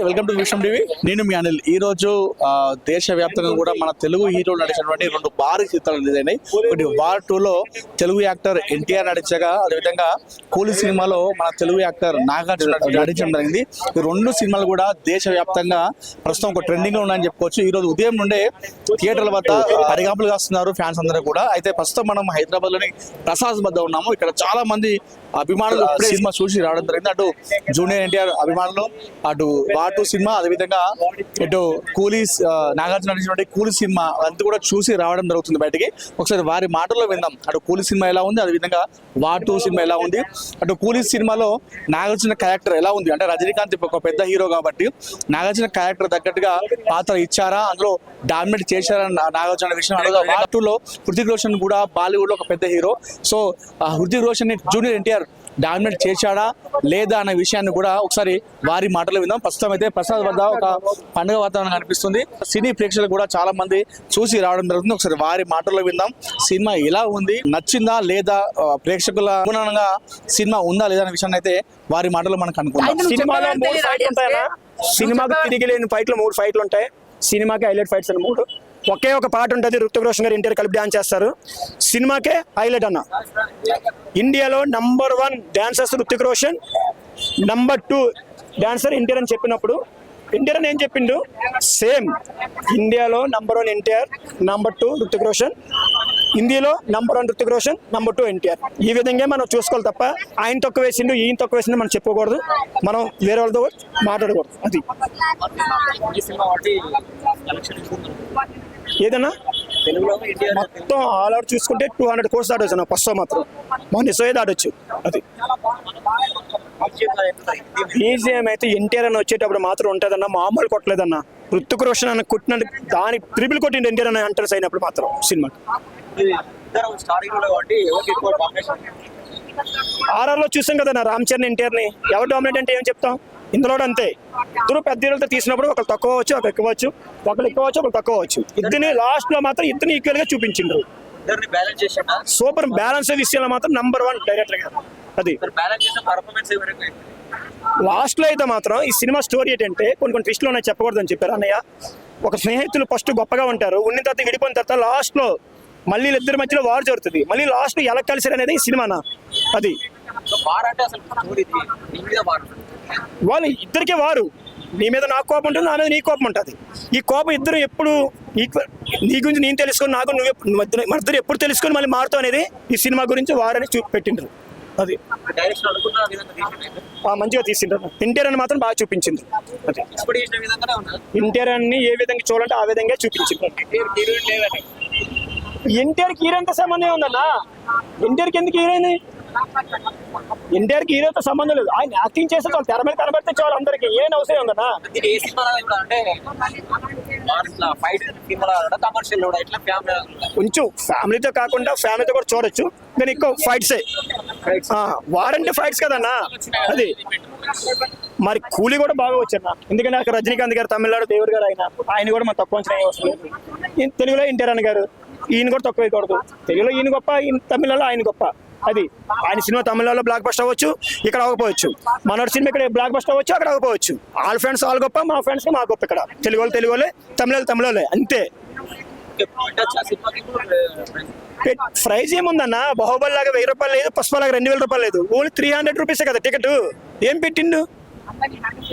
Welcome to విషయం TV. నేను మీ అనిల్. ఈ రోజు దేశవ్యాప్తంగా కూడా మన తెలుగు హీరోలు నడిచినటువంటి రెండు భారీ చిత్రాలు రిలీజ్ అయినాయి. ఒకటి వార్ 2లో తెలుగు యాక్టర్ ఎన్టీఆర్ నడిచగా, అదేవిధంగా కూలీ సినిమాలో మన తెలుగు యాక్టర్ నాగార్జున నటించడం జరిగింది. ఈ రెండు సినిమాలు కూడా దేశవ్యాప్తంగా ప్రస్తుతం ఒక ట్రెండింగ్ లో ఉన్నాయని చెప్పుకోవచ్చు. ఈ రోజు ఉదయం నుండే థియేటర్ల వద్ద పరిగాపులు కాస్తున్నారు ఫ్యాన్స్ అందరూ కూడా. అయితే ప్రస్తుతం మనం హైదరాబాద్ లోని ప్రసాద్ వద్ద ఉన్నాము. ఇక్కడ చాలా మంది అభిమానులు సినిమా చూసి రావడం జరిగింది. అటు జూనియర్ ఎన్టీఆర్ అభిమానులు, అటు వార్ 2 సినిమా, అదేవిధంగా ఇటు కూలీ నాగార్జున నటించినటువంటి కూలీ సినిమా అంతా కూడా చూసి రావడం జరుగుతుంది బయటికి. ఒకసారి వారి మాటల్లో విందాం. అటు కూలీ సినిమా ఎలా ఉంది, అదేవిధంగా వార్ 2 సినిమా ఎలా ఉంది, అటు కూలీ సినిమాలో నాగార్జున క్యారెక్టర్ ఎలా ఉంది. అంటే రజనీకాంత్ ఒక పెద్ద హీరో కాబట్టి నాగార్జున క్యారెక్టర్ తగ్గట్టుగా పాత్ర ఇచ్చారా, అందులో డామినేట్ చేశారా నాగార్జున విషయం. వార్ 2లో హృతిక్ రోషన్ కూడా బాలీవుడ్ లో ఒక పెద్ద hero. So Hrithik Roshan junior NTR dominate చేశాడా లేదా అనే విషయాన్ని కూడా ఒకసారి వారి మాటలు విందాం. ప్రస్తుతం అయితే ప్రసాద్ వద్ద ఒక పండుగ వాతావరణం కనిపిస్తుంది. సినీ ప్రేక్షకులు కూడా చాలా మంది చూసి రావడం జరుగుతుంది. ఒకసారి వారి మాటల్లో విందాం. సినిమా ఎలా ఉంది, నచ్చిందా లేదా, ప్రేక్షకుల అనుగుణంగా సినిమా ఉందా లేదా అనే విషయాన్ని అయితే వారి మాటల్లో మనం కనుక్కుందాం. సినిమాలో 3 ఫైట్లు ఉంటాయన్నా. సినిమాకి తిరిగి లేని ఫైట్లు 3 ఫైట్లు ఉంటాయి. సినిమాకి హైలైట్ ఫైట్స్ అని 3. ఒకే ఒక పాట ఉంటుంది, రుతిక్ రోషన్ గారు ఎన్టీఆర్ కలిపి డాన్స్ చేస్తారు. సినిమాకే హైలైట్ అన్న. ఇండియాలో number 1 dancers Ruthik Roshan, number 2 dancer NTR అని చెప్పినప్పుడు ఎన్టీఆర్ అని ఏం చెప్పిండు, సేమ్ ఇండియాలో నంబర్ 1 ఎన్టీఆర్, నంబర్ 2 రుతిక్ రోషన్, హిందీలో నంబర్ 1 రుతిక్ రోషన్, నంబర్ 2 ఎన్టీఆర్. ఈ విధంగా మనం చూసుకోవాలి తప్ప ఆయన తక్కువ వేసిండు ఈయన తక్కువ వేసిండు మనం చెప్పుకోకూడదు, మనం వేరే వాళ్ళతో మాట్లాడకూడదు. అది ఏదన్నా మొత్తం ఆల్ అవుట్ చూసుకుంటే 200 కోర్స్ దాటొచ్చు ఫస్ట్ మాత్రం, మొన్న ఇసోయే దాటొచ్చు. అది బీజిఎం అయితే ఎన్టీఆర్ అని వచ్చేటప్పుడు మాత్రం ఉంటుందన్న, మామూలు కొట్టలేదన్న. రుతిక్ రోషన్ అని కొట్టిన దాని ట్రిపుల్ కొట్టిండు ఎన్టీఆర్ అని ఎంటర్స్ అయినప్పుడు మాత్రం సినిమా. ఆర్ఆర్లో చూసాం కదా రామ్ చరణ్ ఎన్టీఆర్ని, ఎవరు డామినేట్ అంటే ఏం చెప్తాం. ఇందులో అంతే, ఇద్దరు పెద్ద హీరోలతో తీసినప్పుడు ఒకరు తక్కువ వచ్చు, ఒకరు ఎక్కువ వచ్చు, ఒకరు ఎక్కువ వచ్చు, ఒకరు తక్కువ వచ్చు. ఇద్దరిని లాస్ట్ లో మాత్రం ఇద్దరిని ఈక్వల్ గా చూపించిండ్రు. సూపర్ బ్యాలెన్స్ విషయంలో మాత్రం నంబర్ 1 డైరెక్టర్ గారు. అది లాస్ట్ లో అయితే మాత్రం ఈ సినిమా స్టోరీ ఏంటంటే కొన్ని ట్విస్ట్లు ఉన్నాయి, చెప్పకూడదని చెప్పారు అన్నయ్య. ఒక స్నేహితులు ఫస్ట్ గొప్పగా ఉంటారు, ఉన్న తర్వాత విడిపోయిన తర్వాత లాస్ట్ లో మళ్ళీ ఇద్దరి మధ్యలో వారు జరుగుతుంది, మళ్ళీ లాస్ట్ ఎలా కలిసారు అనేది ఈ సినిమానా. అది వాళ్ళు ఇద్దరికే వారు, నీ మీద నాకు కోపం ఉంటుంది, నా మీద నీ కోపం ఉంటుంది. ఈ కోపం ఇద్దరు ఎప్పుడు నీ గురించి నేను తెలుసుకొని నాకు మరిద్దరు ఎప్పుడు తెలుసుకొని మళ్ళీ మారుతావు అనేది ఈ సినిమా గురించి వారని పెట్టిండ్రు. అది మంచిగా తీసిండ్రు. ఎన్టీఆర్ అని మాత్రం బాగా చూపించింది. అది ఎన్టీఆర్ అని ఏ విధంగా చూడాలంటే ఆ విధంగా చూపించింది. ఎన్టీఆర్కి హీరోతో సంబంధం ఉందన్నా. ఎన్టీఆర్కి ఎందుకు హీరోయిన్, ఎన్టీఆర్కి హీరోతో సంబంధం లేదు. ఆయన యాక్టింగ్ చేస్తే చాలు, తెర మీద కనబడితే చాలు, అందరికి ఏం అవసరం ఉందన్నా. కొంచెం ఫ్యామిలీతో కాకుండా ఫ్యామిలీతో కూడా చూడొచ్చు, కానీ ఎక్కువ ఫైట్సే. వారంటీ ఫైట్స్ కదన్నా. అది మరి కూలీ కూడా బాగా వచ్చారు, ఎందుకంటే అక్కడ రజనీకాంత్ గారు తమిళనాడు దేవుడు గారు, ఆయన కూడా మన తక్కువ అంచనా అవసరం లేదు. తెలుగులో ఎన్టీఆర్ అన్న గారు, ఈయన కూడా తక్కువ వేయకూడదు. తెలుగులో ఈయన గొప్ప, తమిళలో ఆయన గొప్ప. అది ఆయన సినిమా తమిళలో బ్లాక్ బస్టర్ అవ్వచ్చు, ఇక్కడ అవ్వకపోవచ్చు. మనోడి సినిమా ఇక్కడ బ్లాక్ బస్టర్ అవ్వచ్చు, అక్కడ అవ్వకపోవచ్చు. వాళ్ళ ఫ్రెండ్స్ వాళ్ళు గొప్ప, మా ఫ్రెండ్స్ మా గొప్ప. ఇక్కడ తెలుగు వాళ్ళే, తమిళోళ్ళే, అంతే. ప్రైజ్ ఏముందన్న, బాహుబలి లాగా 1000 రూపాయలు లేదు, పుష్ప లాగా 2000 రూపాయలు లేదు, ఓన్లీ 300 రూపీసే కదా టికెట్. ఏం పెట్టిండు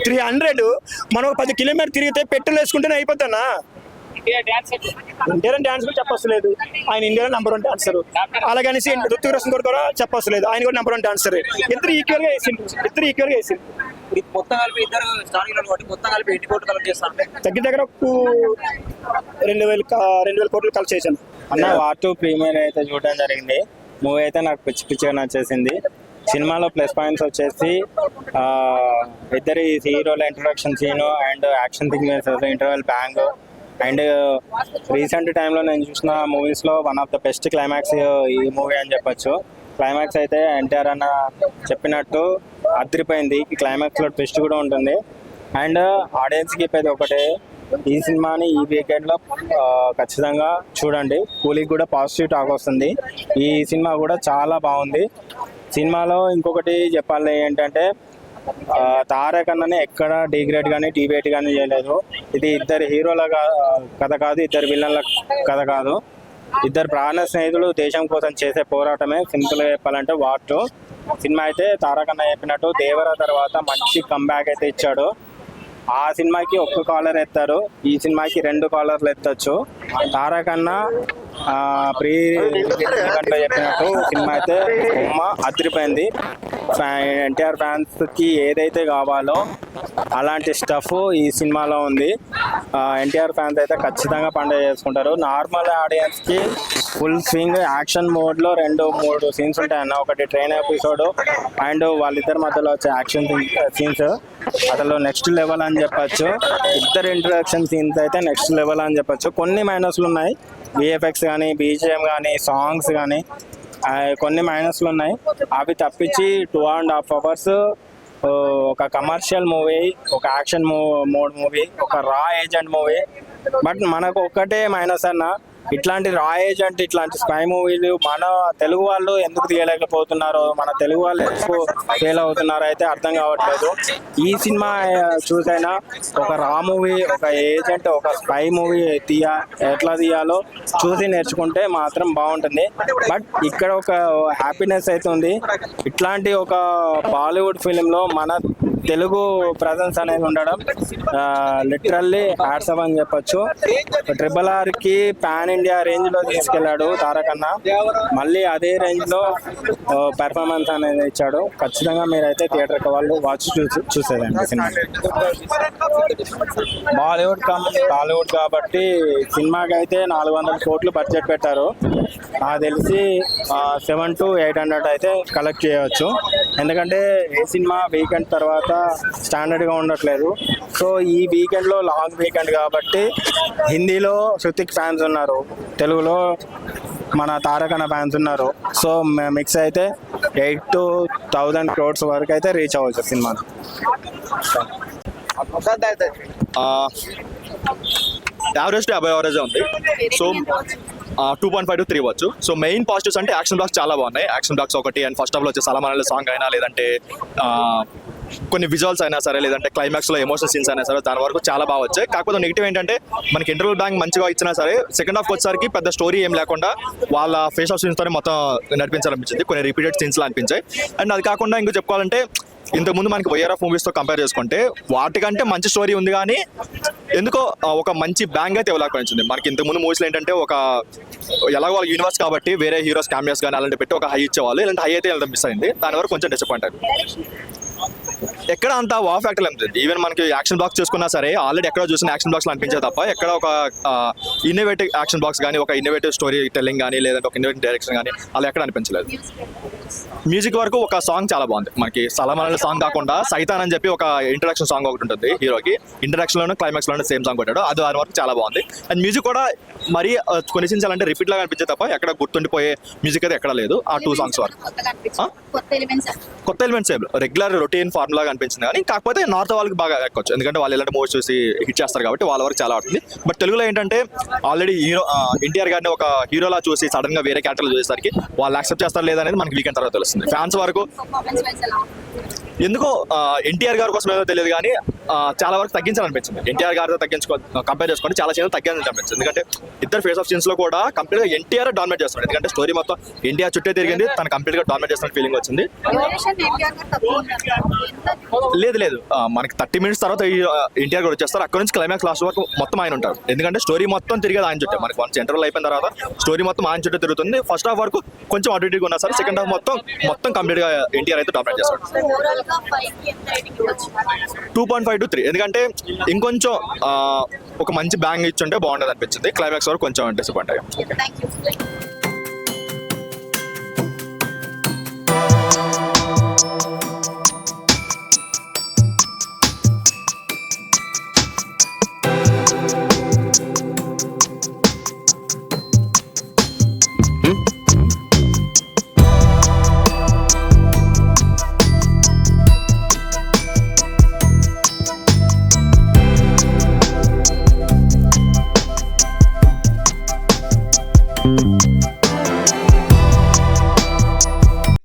300. మనం 10 కిలోమీటర్ తిరిగితే పెట్రోల్ వేసుకుంటేనే అయిపోతానా. ఇండియన్ డాన్స్ కూడా చెప్పవసలేదు, ఆయన ఇండియా నంబర్ 1 డాన్సర్. అలాగని రుతిక్ రోషన్ కూడా చెప్పవసలేదు, ఆయన కూడా నంబర్ 1 డాన్సర్. ఇద్దరు ఈక్వల్ గా వేసిండు. దగ్గర 2000 కోట్లు కలెక్ట్ చేశాను అన్న. వార్ 2 ప్రీమియర్ అయితే చూడడం జరిగింది. మూవీ అయితే నాకు పిచ్చిగా నచ్చేసింది. సినిమాలో ప్లస్ పాయింట్స్ వచ్చేసి ఇద్దరి హీరోల introduction scene and action sequences, interval bang, and recent టైంలో నేను చూసిన మూవీస్లో one of the best climax ఈ మూవీ అని చెప్పొచ్చు. క్లైమాక్స్ అయితే ఎన్టీఆర్ అన్న చెప్పినట్టు అదిరిపోయింది. ఈ క్లైమాక్స్లో ట్విస్ట్ కూడా ఉంటుంది. అండ్ ఆడియన్స్కి చెప్పేది ఒకటే, ఈ సినిమాని ఈ వీకెండ్లో ఖచ్చితంగా చూడండి. కూలీకి కూడా పాజిటివ్ టాక్ వస్తుంది. ఈ సినిమా కూడా చాలా బాగుంది. సినిమాలో ఇంకొకటి చెప్పాలి ఏంటంటే, తారక్ అన్నని ఎక్కడ డిగ్రేడ్ కానీ డిబేట్ కానీ చేయలేదు. ఇది ఇద్దరు హీరోల కథ కాదు, ఇద్దరు విలన్ల కథ కాదు, ఇద్దరు ప్రాణ స్నేహితులు దేశం కోసం చేసే పోరాటమే. సింపుల్గా చెప్పాలంటే వార్ 2 సినిమా అయితే తారక్ అన్న చెప్పినట్టు దేవర తర్వాత మంచి కంబ్యాక్ అయితే ఇచ్చాడు. ఆ సినిమాకి ఒక్క కాలర్ ఎత్తారు, ఈ సినిమాకి 2 కాలర్లు ఎత్తచ్చు. తారక్ అన్న ప్రీ గంటలో చెప్పినట్టు సినిమా అయితే బొమ్మ అదిరిపోయింది. ఎన్టీఆర్ ఫ్యాన్స్కి ఏదైతే కావాలో అలాంటి స్టఫ్ ఈ సినిమాలో ఉంది. ఎన్టీఆర్ ఫ్యాన్స్ అయితే ఖచ్చితంగా పండుగ చేసుకుంటారు. నార్మల్ ఆడియన్స్కి ఫుల్ స్వింగ్ యాక్షన్ మోడ్లో 2-3 సీన్స్ ఉంటాయన్న. ఒకటి ట్రైన్ ఎపిసోడ్ అండ్ వాళ్ళిద్దరి మధ్యలో వచ్చే యాక్షన్ సీన్స్ అసలు నెక్స్ట్ లెవెల్ అని చెప్పచ్చు. ఇద్దరు ఇంట్రడక్షన్ సీన్స్ అయితే నెక్స్ట్ లెవెల్ అని చెప్పచ్చు. కొన్ని మైనస్లు ఉన్నాయి, విఎఫ్ఎక్స్ కానీ BGM కానీ సాంగ్స్ కానీ కొన్ని మైనస్లు ఉన్నాయి. అవి తప్పించి 2.5 hours ఒక కమర్షియల్ మూవీ, ఒక యాక్షన్ మోడ్ మూవీ, ఒక రా ఏజెంట్ మూవీ. బట్ మనకు ఒక్కటే మైనస్ అన్న, ఇట్లాంటి రా ఏజెంట్ ఇట్లాంటి స్పై మూవీలు మన తెలుగు వాళ్ళు ఎందుకు తీయలేకపోతున్నారో, మన తెలుగు వాళ్ళు ఎక్కువ ఫెయిల్ అవుతున్నారో అయితే అర్థం కావట్లేదు. ఈ సినిమా చూసైనా ఒక రా మూవీ, ఒక ఏజెంట్, ఒక స్పై మూవీ ఎట్లా తీయాలో చూసి నేర్చుకుంటే మాత్రం బాగుంటుంది. బట్ ఇక్కడ ఒక హ్యాపీనెస్ అయితే ఉంది. ఇట్లాంటి ఒక బాలీవుడ్ ఫిలింలో మన తెలుగు ప్రజెన్స్ అనేది ఉండడం లిటరల్లీ హ్యాట్స్ ఆఫ్ అని చెప్పొచ్చు. RRRకి పాన్ ఇండియా రేంజ్లో తీసుకెళ్లాడు తారక్ అన్న, మళ్ళీ అదే రేంజ్లో పెర్ఫార్మెన్స్ అనేది ఇచ్చాడు. ఖచ్చితంగా మీరైతే థియేటర్కి వాళ్ళు చూసేదండి సినిమా. టాలీవుడ్ కాబట్టి సినిమాకి అయితే 400 కోట్లు బడ్జెట్ పెట్టారు. నాకు తెలిసి 700 to 800 అయితే కలెక్ట్ చేయవచ్చు. ఎందుకంటే ఏ సినిమా వీకెండ్ తర్వాత స్టాండర్డ్గా ఉండట్లేదు. సో ఈ వీకెండ్లో లాంగ్ వీకెండ్ కాబట్టి హిందీలో శృతిక్ ఫ్యాన్స్ ఉన్నారు, తెలుగులో మన తారక్ అన్న ఫ్యాన్స్ ఉన్నారు. సో మిక్స్ అయితే 8 to 1000 crores వరకు అయితే రీచ్ అవ్వచ్చు cinema. Average to above average ఉంది. సో 2.5 to 3 వచ్చు. సో మెయిన్ పాజిటివ్స్ అంటే యాక్షన్ బ్లాక్స్ చాలా బాగున్నాయి. యాక్షన్ బ్లాక్స్ ఒకటి, అండ్ ఫస్ట్ హాఫ్లో వచ్చే సలాం అలీ సాంగ్ అయినా, లేదంటే కొన్ని విజువల్స్ అయినా సరే, లేదంటే క్లైమాక్స్లో ఎమోషనల్ సీన్స్ అయినా సరే, దాని వరకు చాలా బాగా వచ్చాయి. కాకపోతే నెగిటివ్ ఏంటంటే మనకి ఇంటర్వల్ బ్యాంక్ మంచిగా ఇచ్చినా సరే సెకండ్ హాఫ్ వచ్చేసరికి పెద్ద స్టోరీ ఏం లేకుండా వాళ్ళ ఫేస్ ఆఫ్ సీన్స్తోనే మొత్తం నడిపించాలనిపించింది. కొన్ని రిపీటెడ్ సీన్స్లో అనిపించాయి. అండ్ అది కాకుండా ఇంకో చెప్పుకోవాలంటే ఇంతకుముందు మనకి వైఆర్ఎఫ్ మూవీస్తో కంపేర్ చేసుకుంటే వాటికంటే మంచి స్టోరీ ఉంది, కానీ ఎందుకో ఒక మంచి బ్యాంగ్ అయితే ఇవ్వలేకపోయింది. మనకి ఇంతకుముందు మూవీస్లో ఏంటంటే ఒక ఎలాగో వాళ్ళ యూనివర్స్ కాబట్టి వేరే హీరోస్ క్యామియోస్ కానీ అలాంటి పెట్టి ఒక హై ఇచ్చేవాళ్ళు, ఇలాంటి హై అయితే ఇలా మిస్ అయింది. దాని వరకు కొంచెం డిసప్పాయింట్ అయింది. ఎక్కడ అంత వా ఫ్యాక్టర్ అనిపించింది. ఈవెన్ మనకి యాక్షన్ బ్లాక్స్ చూసుకున్నా సరే ఆల్రెడీ ఎక్కడ చూసిన యాక్షన్ బ్లాక్స్ అనిపించే తప్ప ఎక్కడ ఒక ఇన్నోవేటివ్ యాక్షన్ బ్లాక్స్ కానీ, ఒక ఇన్నోవేటివ్ స్టోరీ టెల్లింగ్ కానీ, లేదంటే ఒక ఇన్నోవేటివ్ డైరెక్షన్ కానీ అలా ఎక్కడ అనిపించలేదు. మ్యూజిక్ వరకు ఒక సాంగ్ చాలా బాగుంది. మనకి సలాం అలీ సాంగ్ కాకుండా సైతాన్ అని చెప్పి ఒక ఇంట్రడక్షన్ సాంగ్ ఒకటి ఉంటుంది హీరోకి. ఇంట్రడక్షన్లోనే క్లైమాక్స్లోనే సేమ్ సాంగ్ కొట్టాడు, అది దాని వరకు చాలా బాగుంది. అండ్ మ్యూజిక్ కూడా మరీ కొన్ని సీన్స్ అంటే రిపీట్ లాగా అనిపించే తప్ప ఎక్కడ గుర్తుండిపోయే మ్యూజిక్ అయితే ఎక్కడ లేదు. ఆ 2 songs వరకు కొత్త ఎలిమెంట్స్ ఏం రెగ్యులర్ రొటీన్ ఫార్ములా అనిపించింది. కానీ కాకపోతే నార్త్ వాళ్ళకి బాగా ఎక్కొచ్చు, ఎందుకంటే వాళ్ళు ఇలాంటి మూవీస్ చూసి హిట్ చేస్తారు కాబట్టి వాళ్ళ వరకు చాలా అవుతుంది. బట్ తెలుగులో ఏంటంటే ఆల్రెడీ హీరో ఎన్టీఆర్ గారిని ఒక హీరోలా చూసి సడన్ గా వేరే క్యారెక్టర్లు చూసేసరికి వాళ్ళు యాక్సెప్ట్ చేస్తారు లేదనేది మనకి వీకెండ్ తర్వాత తెలుస్తుంది. ఫ్యాన్స్ వరకు ఎందుకో ఎన్టీఆర్ గారి కోసం ఏదో తెలియదు, కానీ చాలా వరకు తగ్గించాలనిపించింది. ఎన్టీఆర్ గారితో కంపేర్ చేసుకుంటే చాలా సీన్లు తగ్గించాలనిపించింది. ఎందుకంటే ఇద్దరు ఫేస్ ఆఫ్ సీన్స్ లో కూడా కంప్లీట్ గా ఎన్టీఆర్ డామినేట్ చేస్తున్నాడు. ఎందుకంటే స్టోరీ మొత్తం ఎన్టీఆర్ చుట్టే తిరిగింది, తను కంప్లీట్ గా డామినేట్ చేస్తున్న ఫీలింగ్ వచ్చింది. లేదు మనకి 30 minutes తర్వాత ఎన్టీఆర్ కూడా వచ్చేస్తారు. అక్కడ నుంచి క్లైమాక్స్ లాస్ట్ వరకు మొత్తం ఆయన ఉంటారు. ఎందుకంటే స్టోరీ మొత్తం తిరిగేది ఆయన చుట్టే. మనకి వన్స్ ఇంటర్వల్ అయిపోయిన తర్వాత స్టోరీ మొత్తం ఆయన చుట్టే తిరుగుతుంది. ఫస్ట్ హాఫ్ వరకు కొంచెం అటు ఇటుగా ఉన్నా సరే సెకండ్ హాఫ్ మొత్తం కంప్లీట్ గా ఎన్టీఆర్ అయితే డామినేట్ చేస్తాడు. 2.5 to 3 ఎందుకంటే ఇంకొంచెం ఒక మంచి బ్యాంగ్ ఇచ్చుంటే బాగుండదు అనిపించింది. క్లైమాక్స్ వరకు కొంచెం డిసప్పాయింట్ అయ్యాం.